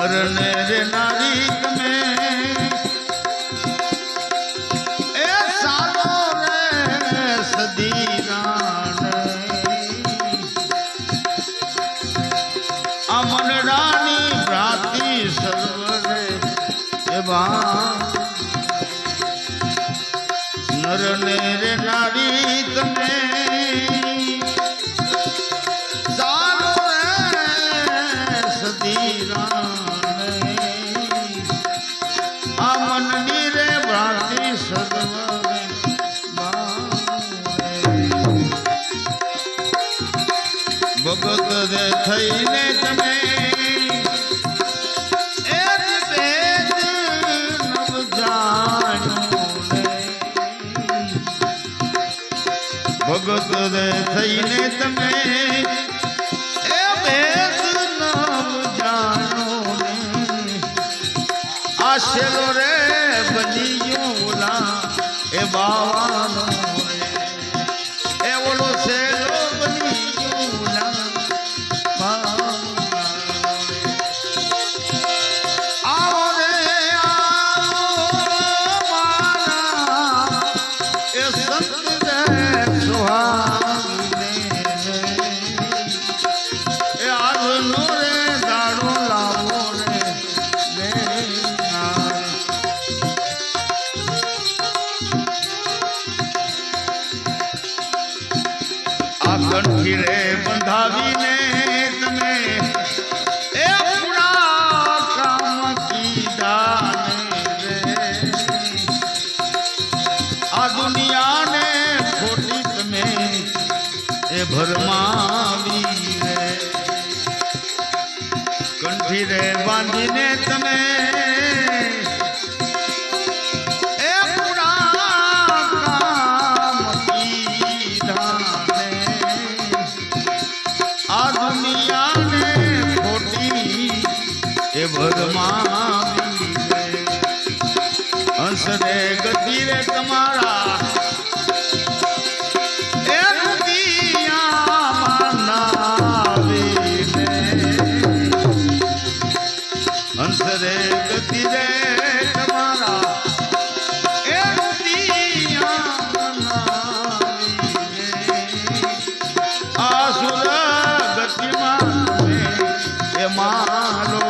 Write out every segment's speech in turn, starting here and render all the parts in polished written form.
નર ને રે નારી તમે એ સારો રે સદી રાણ આ મનડાની ભ્રાતિ સર્વ રે એ બા નર ને રે નારી તમે ભગત દે થઈને તમે એક ભેદ નવ જાણો ભગત દે થઈને તમે એ ભેદ નવ જાણો આ શેલો રે બની ગયો ઓલા એ બાવાનો એ ઓલો શેલો બની કંઠી રે બંધાવીને તમે એ પૂરા કામ કીધા રે આ દુનિયાને ખોટી તમે એ ભરમાવી રે કંઠી રે બાંધીને તમે હંસ રે ગતિ રે તમારા હંસ રે ગતિ રે તમારા આસુર ગતિમાં એ મારો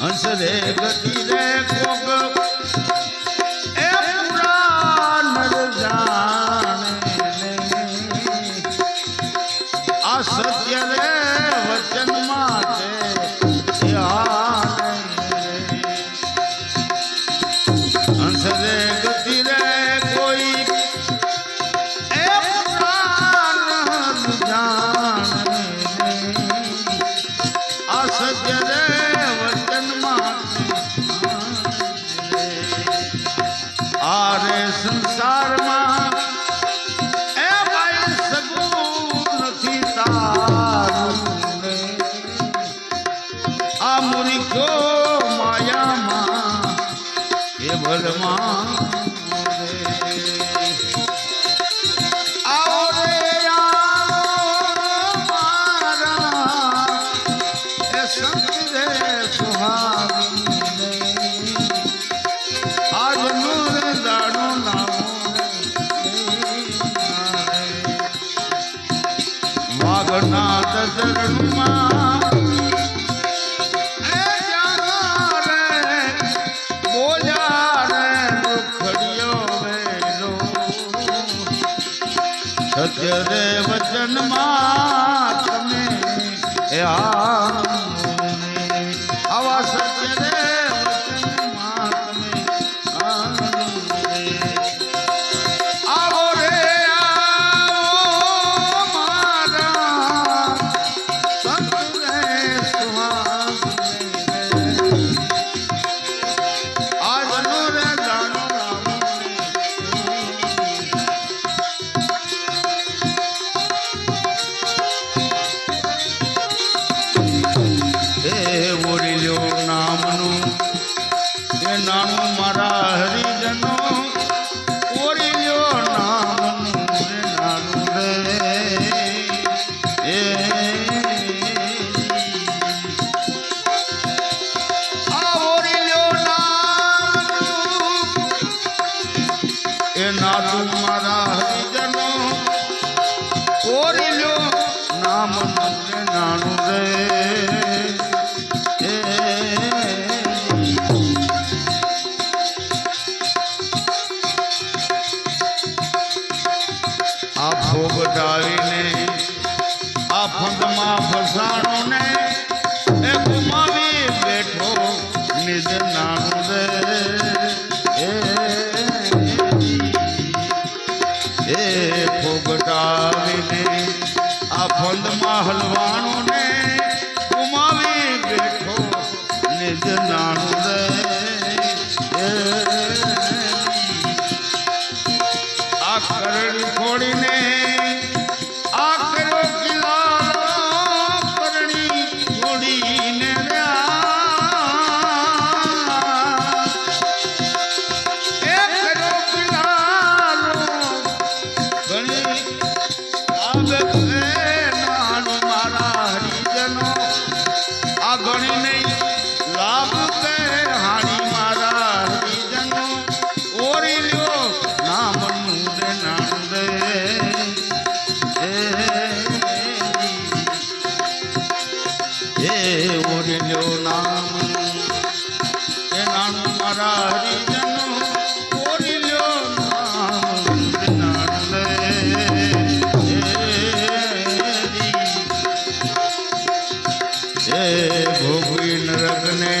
હંસ રે ગતિ રે કોગ એ પૂરા નર જાણે આ સત્ય રે વચન માટે હંસ રે ગતિ રે કોઈ એ પૂરા નર જાણે આ સત્ય રે આરે સંસારમાં એ ભાઈ સગું નથી તારું આ મૂર્ખો માયામાં એ ભરમાં વાગનાથ ચરણમાં બોલ્યા રે દુખડિયો વેલો સત્ય રે વચનમાં તમે આવા સત્ય રે વચનમાં તમે એ નાતું મારા હરિજનો ઓરી લ્યો નામ નંદે નાણું રે આ ભોગ ડાળીને આ ફંદમાં ફસાણો ને એ ગુમાવી બેઠો નિજ નાણું રે એ ભોગ ડાળીને આ ફંદમાં હલવાણો ને ગુમાવી બેઠો નિજ નાણું રે આ કરણી છોડીને આ કર્યો કિલ્લા કરણી છોડીને એ કર્યો કિલ્લા ઘણી નાનું મારા હરિજનો આ ગણી નહીં લાભ કે હાણી મારા હરિજનો ઓરી લ્યો નામ ઓરિલ્યો નામ એ નાણું મારા હરિજનો ઓરિલ્યો નામ એ ભોગવી નરકને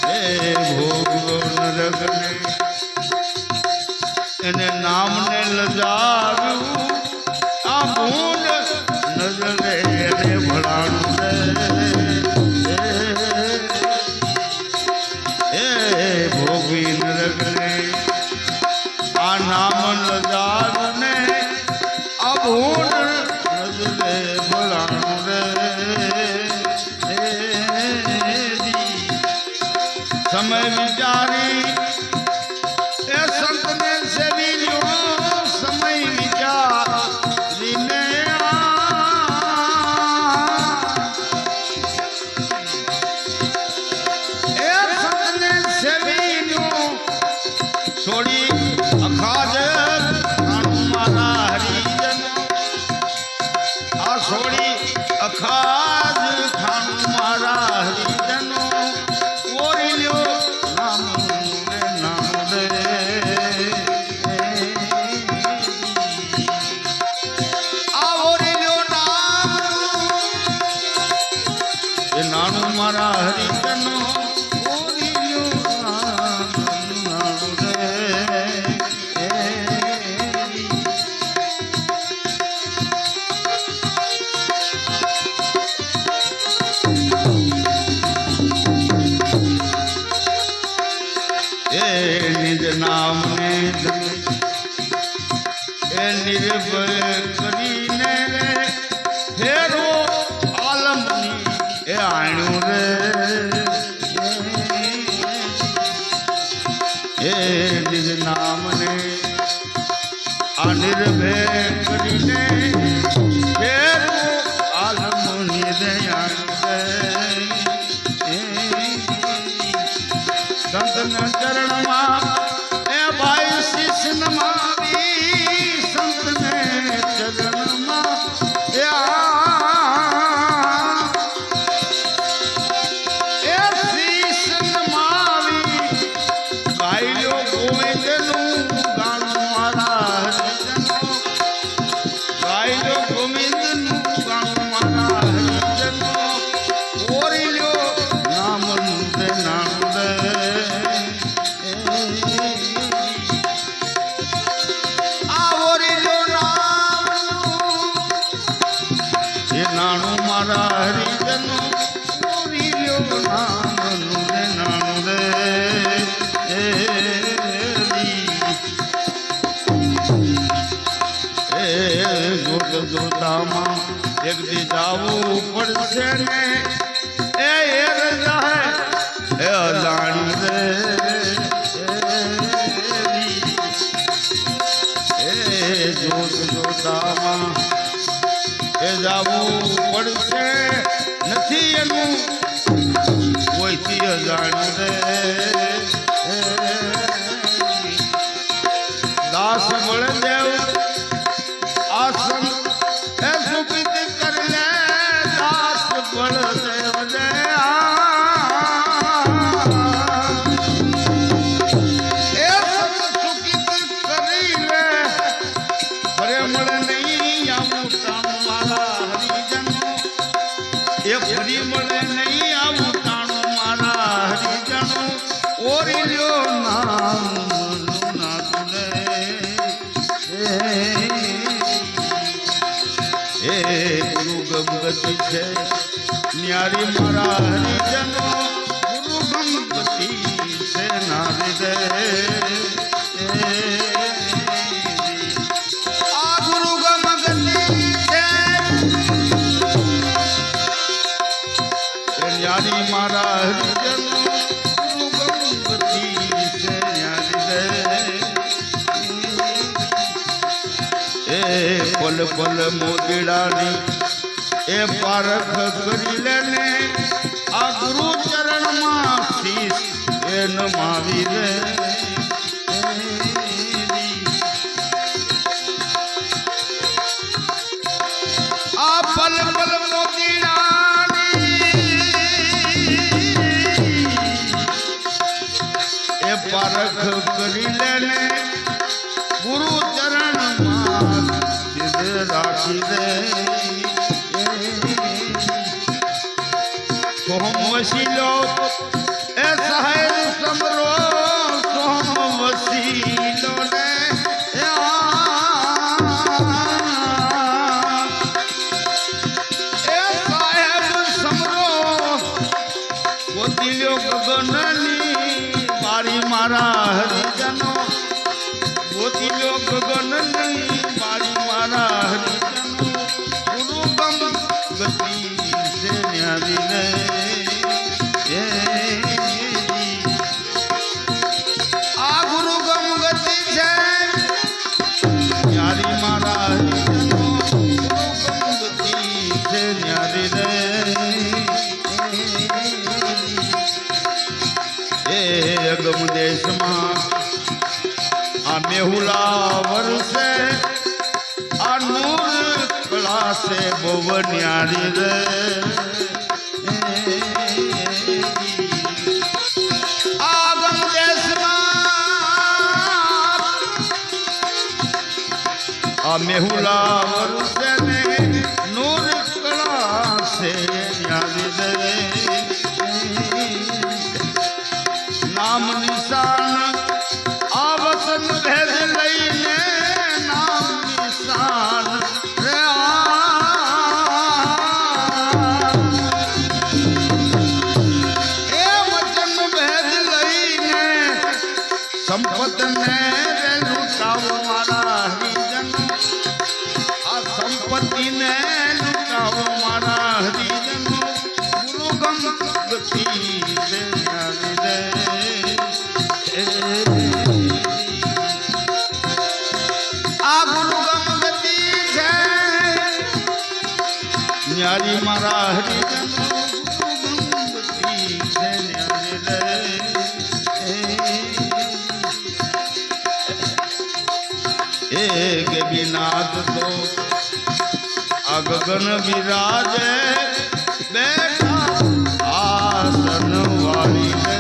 એ ભોગવો નરકને એને નામને લજાવ્યું આ ભૂંડ નજરે એને ભળાણું રે એ ભોગવી નરકને આ નામ લજાવ્યું ને આ ભૂંડ નજરે ભળાણું રે સમય વિચારી એ સંતને સેવી લ્યો સમય વિચારીને એ સંતને સેવી લ્યો છોડી અખાજ નાણું મારા હરિજનો આ છોડી અખાજ ખાણું મારા હરિજનો ઓરી લ્યો નામ નાણું મારા હરિજનો ઓરિલ્યો નાણું રે એ નિજ નામને એ નિર્ભય કરીને ફેરો આલમની એ આણ્યું રે એ નિજ નામને આ નિર્ભય કરીને ફેરો આલમની રે આણ્યું રે સંતના ચરણમાં એ ભાઈ શિષ્યમાં સંતને ચરણમાં એ શિષ્યમાં ગાયલો ગોવિંદનું ગાણું મારા હરિજનો ગાયલો ગોવિંદનું ગાણું મારા હરિજનો ઓરિલ્યો નામનું રે નાણું રે નાણું મારા હરિજનો ઓરિલ્યો નામનું રે નાણું રે એ જોત જોતામાં એક દી જાવું પડશે ને એ રજા એ અજાણ્યું રે એ જોત જોતામાં એ જાવું પડશે નથી એનું કોઈથી અજાણ્યું રે નામનું નાતું રે એ ગુરુ ગમગતિ છે ન્યારી મારા હરિજનો ગુરુ ગમગતિ છે નારી રે આ ગુરુ ગમગતિ છે ન્યારી મારા હરિજનો ગુરુ ગમગતિ છે ન્યારી રે પલ પલ મોદીડાની એ પારખ કરી લેને આ ગુરુ ચરણમાં શીશ એ નમાવી રે આ પલ પલ મોદીડાની એ પારખ કરી લેને ગુરુ ચરણમાં રાખી દે સોમ વસીલો એ સાહેબ સમરો સોમ વસીલો ને એ સાહેબ સમરો ગોતિલ્યો ગગનની મારી મારા હરિજનો ગોતિલ્યો ગગનની મારી મારા હરિજનો ગુરુ ગમગતિ છે ન્યારી રે આ ગુરુ ગમગતિ છે ન્યારી મારા હરિજનો ગુરુ ગમગતિ છે ન્યારી રે એ અગમ દેશમાં આ મેહુલા વર્ષે આ નૂર કળાશે બહુ ન્યારી રે આગમ દેશમાં આ મેહુલા વર્ષે ને નૂર કળાશે ન્યારી રે નામ નિશાન આ વસન ભેદ લઈને નામ નિશાન રે એ વચન ભેદ લઈને સંપત ને લૂટાવો મારા હરિજનો આ સંપત્તિ ને લૂટાવો મારા હરિજનો ગુરુ ગમગતિ છે ન્યારી રે આ ગુરુ ગમગતિ છે ન્યારી મારા હરિજનો ગુરુ ગમગતિ છે ન્યારી રે એક વિનાદ તો આ ગગન વિરાજે બેઠા આસન વાળી રે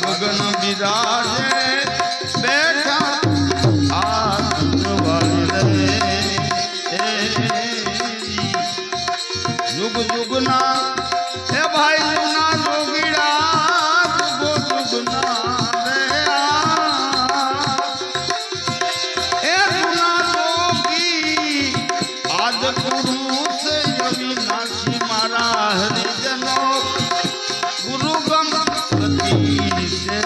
ગગન બિરાજે બેઠા આસનવાળી રે યુગ યુગના એ ભાઈ જુના જોગીડા જુગો જુગના રે એ જુના જોગી આજ પુરુષ અવિનાશી મારા હરિજનો ગુરુ ગમગતિ છે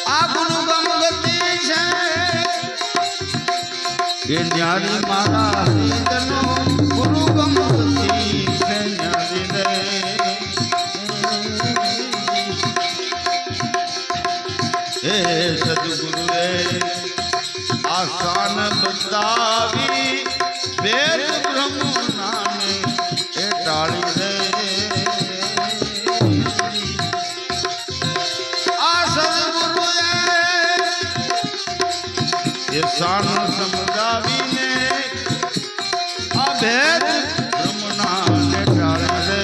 આ ગુરુ ગમગતિ છે એ ન્યારી મારા હરિજનો ગુરુ ગમગતિ છે ન્યારી રે એ સદગુરુએ આસાન બતાવી વેદ બ્રહ્મ નામે એ ટાળી રે આ સદગુરુએ એ સાન સમજાવીને આ ભેદ બ્રહ્મ નામે ટાળી રે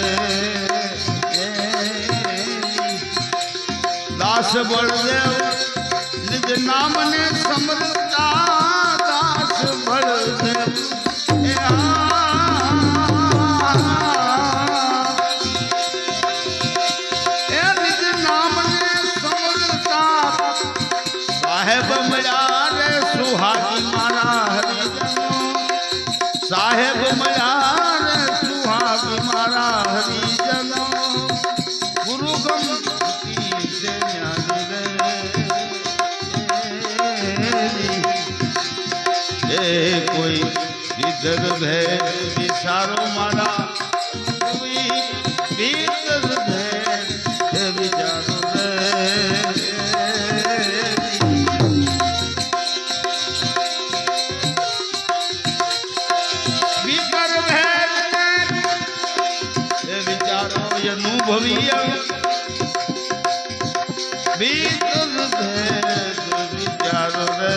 દાસ બળદેવ નિજ નામને સમરતા દાસ બળદેવ એ નિજ નામને સમરતા સાહેબ મળ્યા રે સુહાગી મારા હરિજનો સાહેબ મળ્યા રે સુહાગી મારા હરિજનો ગુરુ ગમતી છે એ કોઈ વિદર ભેદ વિચારો મારા કોઈ વિદર ભેદ વિચારો વિદર ભેદ વિચારો અનુભવી વિદર ભેદ વિચારો રે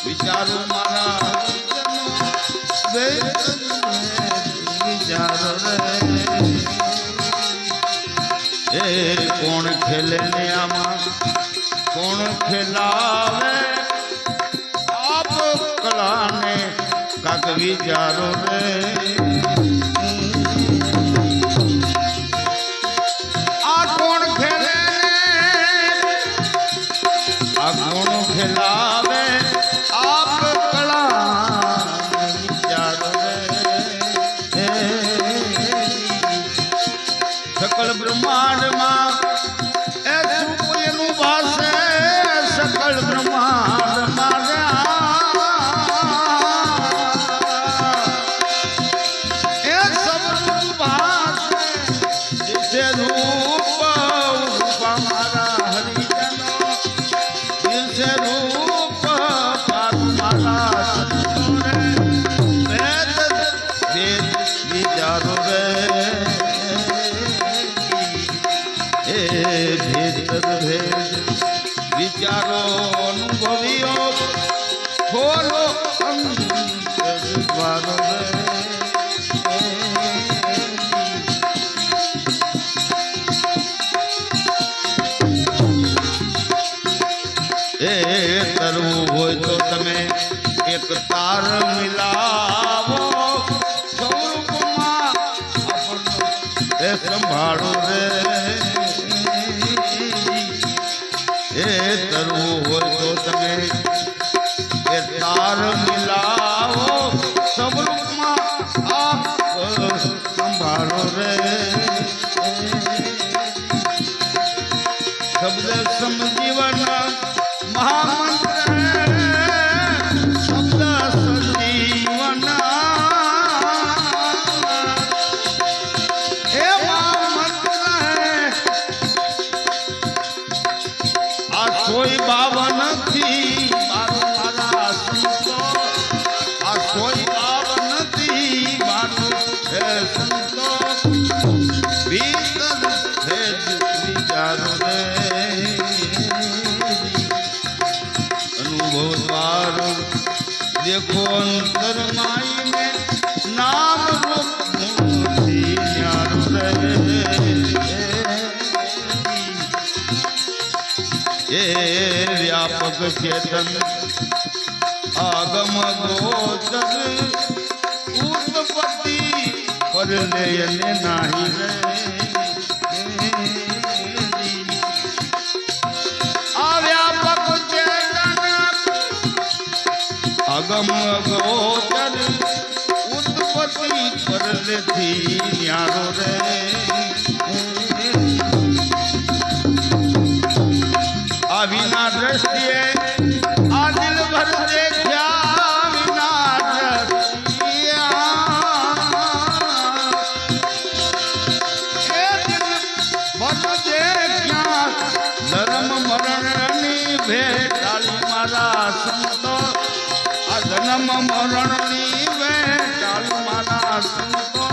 વિચારો મારા વિચારો એ કોણ ખેલે ને આમાં કોણ ખેલાવે આપ કળાને કાક વિચારો રે આ કોણ ખેલે આ કોણ ખેલાવે આપ કળા વિચારો રે સકળ બ્રહ્માંડમાં એ રૂપ એનું વાસે સકળ બ્રહ્માંડમાં એ સબનું વાસે જે રૂપ મારા હરિજનો જે રૂપ મારા વેદ વિચારો રે ભેદ ભેદ વિચારો અનુભવીઓ ખોલો અંતરદ્વારો એ કરવું હોય તો તમે એક તાર મિલાવો સ્વરૂપમાં આપણને એ સંભાળો રે એ કરવું હોય તો તમે એ તાર મિલાવો સ્વરૂપમાં આપ સંભાળો રે શબ્દ સમજીવન મહામંત્ર શબ્દ સંજીવન એ મહામંત્ર આ સોય બાવન થી મારો મારા સંતો આ સોય બાવન થી મારો હે સંતો ભીતર ભેદ વિચારો રે देखो अंतर माई में नाम रूप न्यारो रे ये व्यापक चेतन आगम गोचर उत्पत्ति पर लेने नाही रे अगम गोचर उत्पत्ति पर थी न्यारो रे अविना दृष्टिए आ दिल भर देखा विना दृष्टिया ए दिल भर देखा धर्म मर જન્મ મરણની વેચાલ મારા સંતો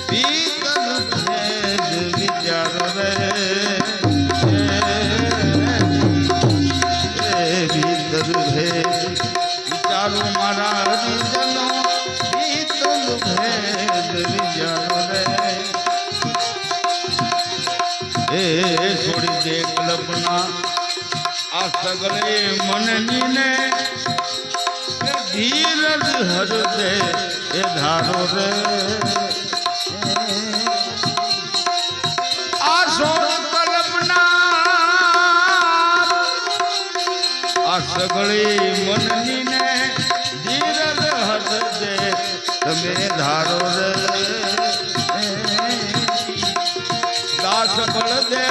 ભીતર ભેદ વિચાર રે ભીતર ભેદ વિચારો મારા હરિજનો ભીતર ભેદ વિચારો રે એ છોડી દે કલ્પના આ સગળે મનની ને ધીરજ હર દે એ ધારો રે આ છોડ કલ્પના આ સગળી મનની ને ધીરજ હર દે તમે ધારો રે દાસ બળ દે